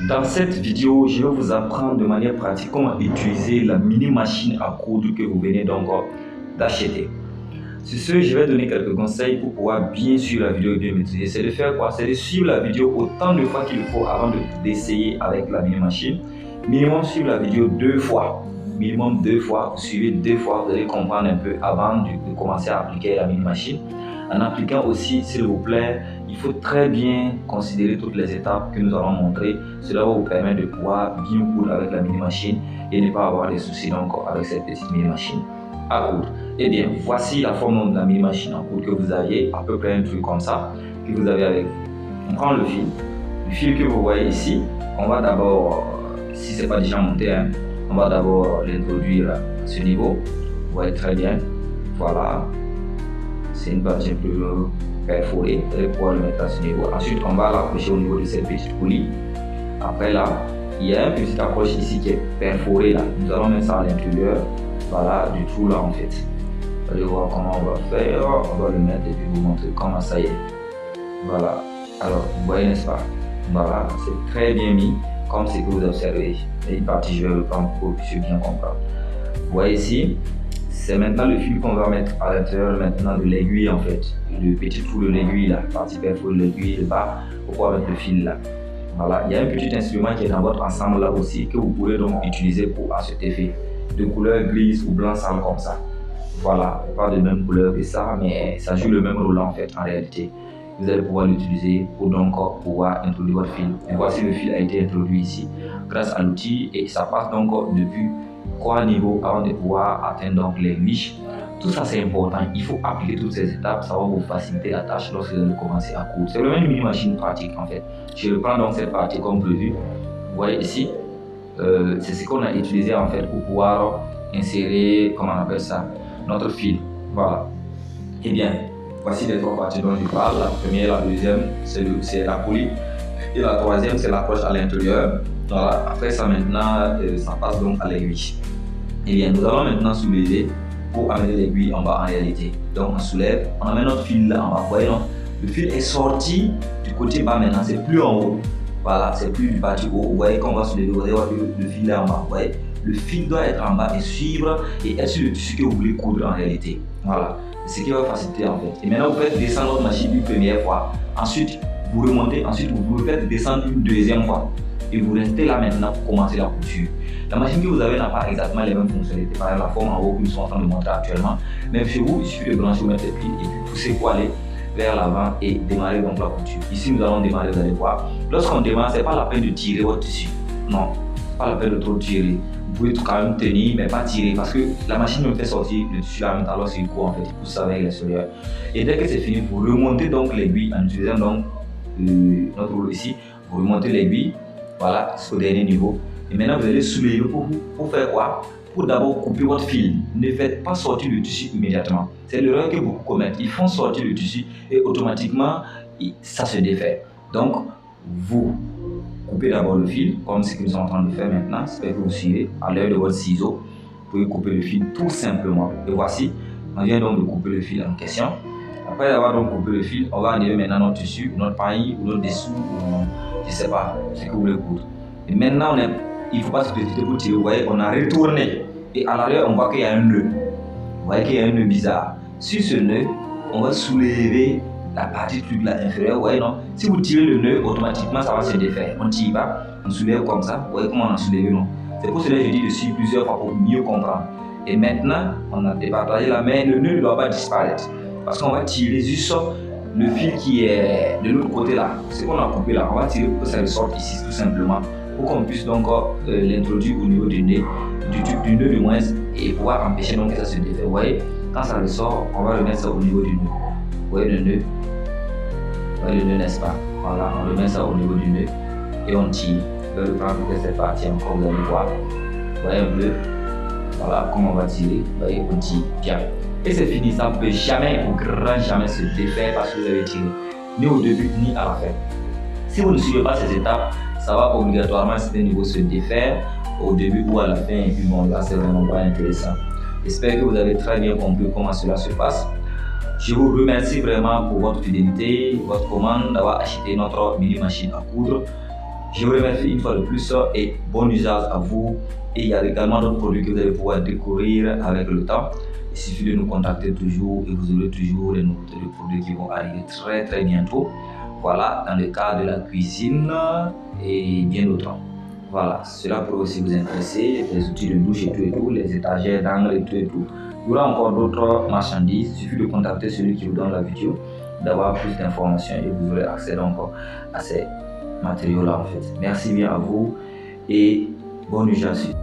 Dans cette vidéo, je vais vous apprendre de manière pratique comment utiliser la mini machine à coudre que vous venez donc d'acheter. Sur ce, je vais donner quelques conseils pour pouvoir bien suivre la vidéo et bien maîtriser. C'est de faire quoi? C'est de suivre la vidéo autant de fois qu'il faut avant d'essayer avec la mini machine. Minimum suivre la vidéo 2 fois. Minimum 2 fois. Vous suivez 2 fois, vous allez comprendre un peu avant de commencer à appliquer la mini machine. En appliquant aussi, s'il vous plaît, il faut très bien considérer toutes les étapes que nous allons montrer. Cela va vous permettre de pouvoir bien coudre avec la mini machine et ne pas avoir des soucis donc avec cette petite mini machine à coudre. Eh bien, voici la forme de la mini machine à coudre que vous aviez, à peu près un truc comme ça, que vous avez avec vous. On prend le fil que vous voyez ici. On va d'abord, si ce n'est pas déjà monté, on va d'abord l'introduire à ce niveau. Vous voyez très bien, voilà. C'est une partie un peu perforée, vous allez pouvoir le mettre à ce niveau. Ensuite, on va l'accrocher au niveau de cette petite poulie. Après là, il y a un petit accroche ici qui est perforé là. Nous allons mettre ça à l'intérieur, voilà, du trou là en fait. Vous allez voir comment on va faire. On va le mettre et puis vous montrer comment ça y est. Voilà. Alors, vous voyez n'est-ce pas? Voilà, c'est très bien mis comme ce que vous observez. Et une partie, je vais le prendre pour que vous puissiez bien comprendre. Vous voyez ici. C'est maintenant le fil qu'on va mettre à l'intérieur maintenant de l'aiguille en fait. Le petit trou de l'aiguille là, la partie perforée de l'aiguille, le bas, pour pouvoir mettre le fil là. Voilà, il y a un petit instrument qui est dans votre ensemble là aussi que vous pourrez donc utiliser pour à cet effet. De couleur grise ou blanc sale comme ça. Voilà, pas de même couleur que ça, mais ça joue le même rôle en fait en réalité. Vous allez pouvoir l'utiliser pour donc pouvoir introduire votre fil. Et voici le fil a été introduit ici grâce à l'outil et ça passe donc depuis 3 niveaux avant de pouvoir atteindre donc l'aiguille. Tout ça c'est important, il faut appliquer toutes ces étapes, ça va vous faciliter la tâche lorsque vous allez commencer à coudre. C'est vraiment une mini machine pratique en fait. Je reprends donc cette partie comme prévu. Vous voyez ici, c'est ce qu'on a utilisé en fait pour pouvoir insérer, comment on appelle ça, notre fil. Voilà. Et bien, voici les 3 parties dont je parle. La première, la deuxième, c'est la poulie. Et la troisième, c'est l'accroche à l'intérieur. Voilà. Après ça maintenant, ça passe donc à l'aiguille. Et bien, nous allons maintenant soulever pour amener l'aiguille en bas en réalité. Donc on soulève, on amène notre fil là en bas. Vous voyez, non? Le fil est sorti du côté bas maintenant, c'est plus en haut. Voilà, c'est plus du bas du haut. Vous voyez qu'on va soulever, vous allez voir le fil là en bas. Vous voyez, le fil doit être en bas et suivre et être sur le tissu que vous voulez coudre en réalité. Voilà, c'est ce qui va faciliter en fait. Et maintenant vous faites descendre votre machine une première fois. Ensuite, vous remontez, ensuite vous faites descendre une deuxième fois. Et vous restez là maintenant pour commencer la couture. La machine que vous avez n'a pas exactement les mêmes fonctionnalités. Par exemple, la forme en haut que nous sommes en train de montrer actuellement. Même chez vous, il suffit de brancher, mettre les pieds et puis pousser pour aller vers l'avant et démarrer donc la couture. Ici, nous allons démarrer, vous allez voir. Lorsqu'on démarre, ce n'est pas la peine de tirer votre tissu. Non, ce n'est pas la peine de trop tirer. Vous pouvez quand même tenir, mais pas tirer parce que la machine me fait sortir le tissu en même temps lorsqu'il court en fait. Il pousse ça vers l'extérieur. Et dès que c'est fini, vous remontez donc l'aiguille en utilisant donc notre rouleau ici. Vous remontez l'aiguille. Voilà, jusqu'au dernier niveau. Et maintenant, vous allez soulever pour faire quoi? Pour d'abord couper votre fil. Ne faites pas sortir le tissu immédiatement. C'est l'erreur que beaucoup commettent. Ils font sortir le tissu et automatiquement, ça se défait. Donc, vous coupez d'abord le fil, comme ce que nous sommes en train de faire maintenant. J'espère que vous suivez à l'aide de votre ciseau. Vous pouvez couper le fil tout simplement. Et voici, on vient donc de couper le fil en question. Après avoir donc coupé le fil, on va enlever maintenant notre tissu, notre paille ou notre dessous, ou je ne sais pas ce que vous voulez coudre. Et maintenant, il ne faut pas se précipiter pour tirer. Vous voyez, on a retourné. Et à l'arrière, on voit qu'il y a un nœud. Vous voyez qu'il y a un nœud bizarre. Sur ce nœud, on va soulever la partie truc là inférieure. Vous voyez, non? Si vous tirez le nœud, automatiquement, ça va se défaire. On ne tire pas, on soulève comme ça. Vous voyez comment on a soulevé, non? C'est pour cela que je dis de suivre plusieurs fois pour mieux comprendre. Et maintenant, on a départagé la main. Le nœud ne doit pas disparaître. Parce qu'on va tirer juste le fil qui est de l'autre côté là, ce qu'on a coupé là, on va tirer pour que ça ressorte ici tout simplement, pour qu'on puisse donc l'introduire au niveau du nez, du nœud du moins, et pouvoir empêcher donc que ça se défait. Vous voyez, quand ça ressort, on va remettre ça au niveau du nœud. Vous voyez le nœud? Vous voyez le nœud, n'est-ce pas? Voilà, on remet ça au niveau du nœud et on tire. Je vais le prendre pour cette partie encore, vous allez voir. Vous voyez un peu? Voilà, comment on va tirer. Vous voyez, on tire bien. Et c'est fini, ça ne peut jamais, au grand jamais se défaire parce que vous avez tiré, ni au début ni à la fin. Si vous ne suivez pas ces étapes, ça va obligatoirement à certains niveaux se défaire au début ou à la fin. Et puis bon, là c'est vraiment pas intéressant. J'espère que vous avez très bien compris comment cela se passe. Je vous remercie vraiment pour votre fidélité, votre commande, d'avoir acheté notre mini machine à coudre. Je vous remercie une fois de plus et bon usage à vous. Et il y a également d'autres produits que vous allez pouvoir découvrir avec le temps. Il suffit de nous contacter toujours et vous aurez toujours les nouveautés de produits qui vont arriver très bientôt. Voilà, dans le cadre de la cuisine et bien d'autres. Voilà, cela pourrait aussi vous intéresser, les outils de douche et tout, les étagères d'angle et tout. Il y aura encore d'autres marchandises, il suffit de contacter celui qui vous donne la vidéo, d'avoir plus d'informations et vous aurez accès donc à ces matériaux-là en fait. Merci bien à vous et bonne nuit à tous.